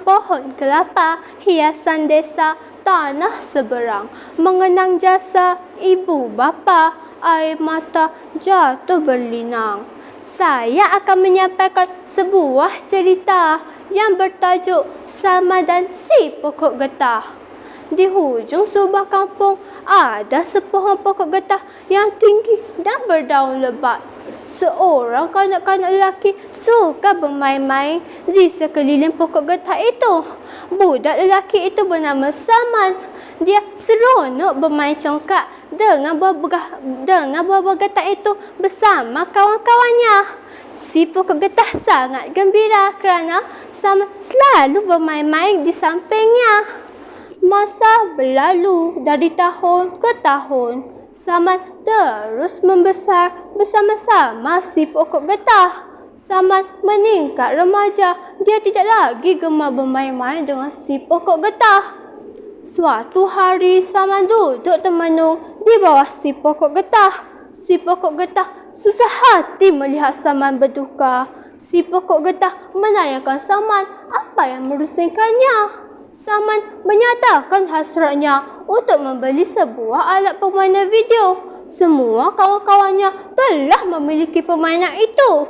pohon kelapa, hiasan desa, tanah seberang, mengenang jasa ibu bapa, air mata jatuh berlinang. Saya akan menyampaikan sebuah cerita yang bertajuk Salma dan si Pokok Getah. Di hujung sebuah kampung ada sepohon pokok getah yang tinggi dan berdaun lebat. Seorang kanak-kanak lelaki suka bermain-main di sekeliling pokok getah itu. Budak lelaki itu bernama Salman. Dia seronok bermain congkak dengan buah-buah getah itu bersama kawan-kawannya. Si pokok getah sangat gembira kerana Salman selalu bermain-main di sampingnya. Masa berlalu dari tahun ke tahun. Salman terus membesar bersama-sama si pokok getah. Salman meningkat remaja. Dia tidak lagi gemar bermain-main dengan si pokok getah. Suatu hari Salman duduk termenung di bawah si pokok getah. Si pokok getah susah hati melihat Salman berduka. Si pokok getah menanyakan Salman apa yang merusingkannya. Salman menyatakan hasratnya untuk membeli sebuah alat permainan video. Semua kawan-kawannya telah memiliki permainan itu.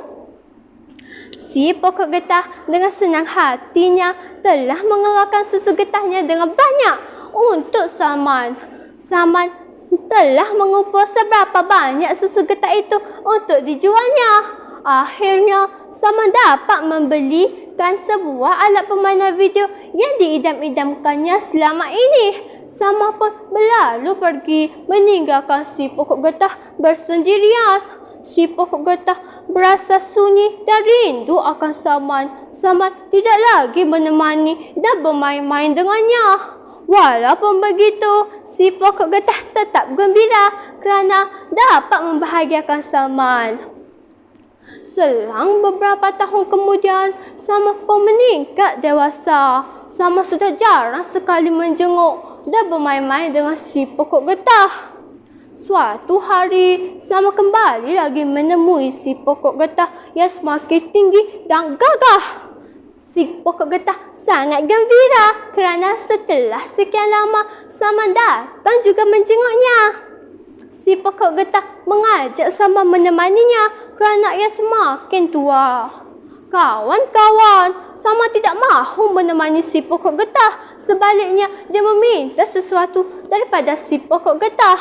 Si pokok getah dengan senang hatinya telah mengeluarkan susu getahnya dengan banyak untuk Salman. Salman telah mengumpul seberapa banyak susu getah itu untuk dijualnya. Akhirnya Salman dapat membelikan sebuah alat permainan video yang diidam-idamkannya selama ini. Salman pun berlalu pergi meninggalkan si pokok getah bersendirian. Si pokok getah berasa sunyi dan rindu akan Salman. Salman tidak lagi menemani dan bermain-main dengannya. Walaupun begitu, si pokok getah tetap gembira kerana dapat membahagiakan Salman. Selang beberapa tahun kemudian, Salman pun meningkat dewasa. Salman sudah jarang sekali menjenguk dan bermain-main dengan si pokok getah. Suatu hari, Salman kembali lagi menemui si pokok getah yang semakin tinggi dan gagah. Si pokok getah sangat gembira kerana setelah sekian lama, Salman datang juga menjenguknya. Si pokok getah mengajak Salman menemaninya kerana ia semakin tua. Kawan-kawan, Salman tidak mahu menemani si pokok getah. Sebaliknya, dia meminta sesuatu daripada si pokok getah.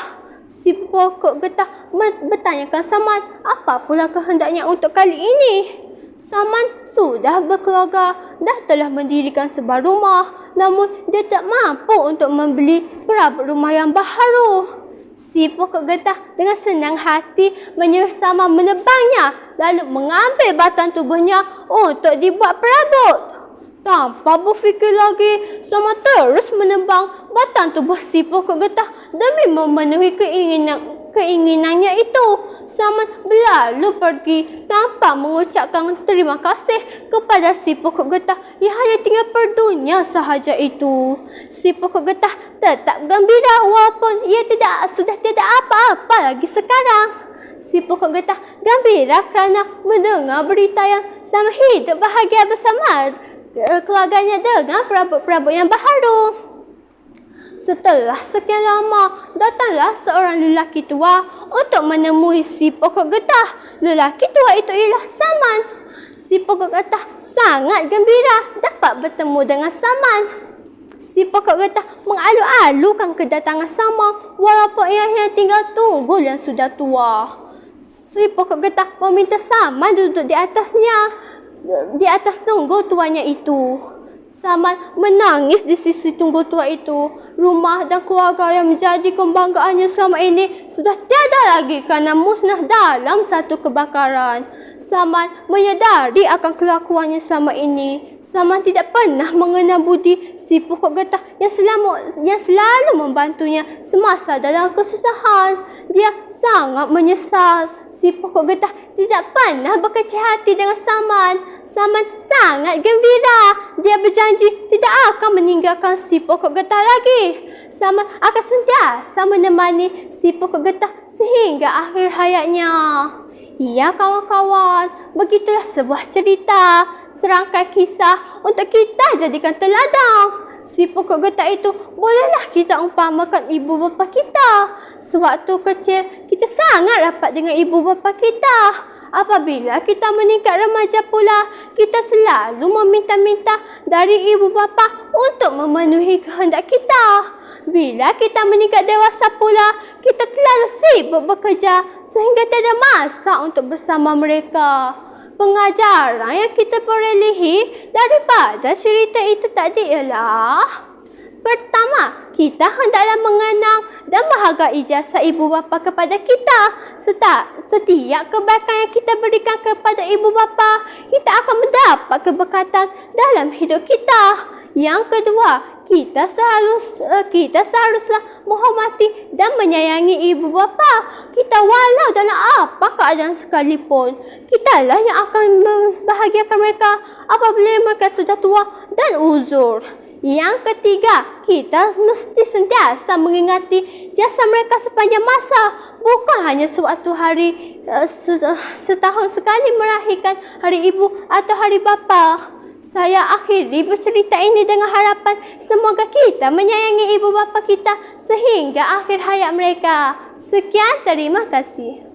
Si pokok getah bertanyakan Salman apa pula kehendaknya untuk kali ini. Salman sudah berkeluarga dan telah mendirikan sebuah rumah. Namun, dia tak mampu untuk membeli perabot rumah yang baharu. Si pokok getah dengan senang hati menyuruh Salman menebangnya lalu mengambil batang tubuhnya untuk dibuat perabot. Tanpa berfikir lagi, Salman terus menebang batang tubuh si pokok getah demi memenuhi keinginannya itu. Salman berlalu pergi tanpa mengucapkan terima kasih kepada si pokok getah yang hanya tinggal perdunya sahaja itu. Si pokok getah tetap gembira walaupun ia sudah tidak apa-apa lagi sekarang. Si pokok getah gembira kerana mendengar berita yang Salman hidup bahagia bersama keluarganya dengan perabot-perabot yang baharu. Setelah sekian lama, datanglah seorang lelaki tua untuk menemui si pokok getah. Lelaki tua itu ialah Salman. Si pokok getah sangat gembira dapat bertemu dengan Salman. Si pokok getah mengalu-alukan kedatangan Salman walaupun ia hanya tinggal tunggul yang sudah tua. Si pokok getah meminta Salman duduk di atas tunggul tuanya itu. Salman menangis di sisi tunggul tua itu. Rumah dan keluarga yang menjadi kebanggaannya selama ini sudah tiada lagi kerana musnah dalam satu kebakaran. Salman menyadari akan kelakuannya selama ini. Salman tidak pernah mengenal budi si pokok getah yang selalu membantunya semasa dalam kesusahan. Dia sangat menyesal. Si pokok getah tidak pernah berkecil hati dengan Salman. Salman sangat gembira. Dia berjanji tidak akan meninggalkan si pokok getah lagi. Salman akan sentiasa menemani si pokok getah sehingga akhir hayatnya. Ya kawan-kawan, begitulah sebuah cerita serangkai kisah untuk kita jadikan teladan. Si pokok getah itu bolehlah kita umpamakan ibu bapa kita. Sewaktu kecil, kita sangat rapat dengan ibu bapa kita. Apabila kita meningkat remaja pula, kita selalu meminta-minta dari ibu bapa untuk memenuhi kehendak kita. Bila kita meningkat dewasa pula, kita terlalu sibuk bekerja sehingga tiada masa untuk bersama mereka. Pengajaran yang kita perolehi daripada cerita itu tadi ialah: pertama, kita hendaklah mengenang dan menghargai jasa ibu bapa kepada kita. Setiap kebaikan yang kita berikan kepada ibu bapa, kita akan mendapat keberkatan dalam hidup kita. Yang kedua, kita seharuslah menghormati dan menyayangi ibu bapa kita walau dalam apa keadaan sekalipun. Kitalah yang akan membahagiakan mereka apabila mereka sudah tua dan uzur. Yang ketiga, kita mesti sentiasa mengingati jasa mereka sepanjang masa, bukan hanya sewaktu setahun sekali meraihkan hari ibu atau hari bapa. Saya akhiri bercerita ini dengan harapan semoga kita menyayangi ibu bapa kita sehingga akhir hayat mereka. Sekian, terima kasih.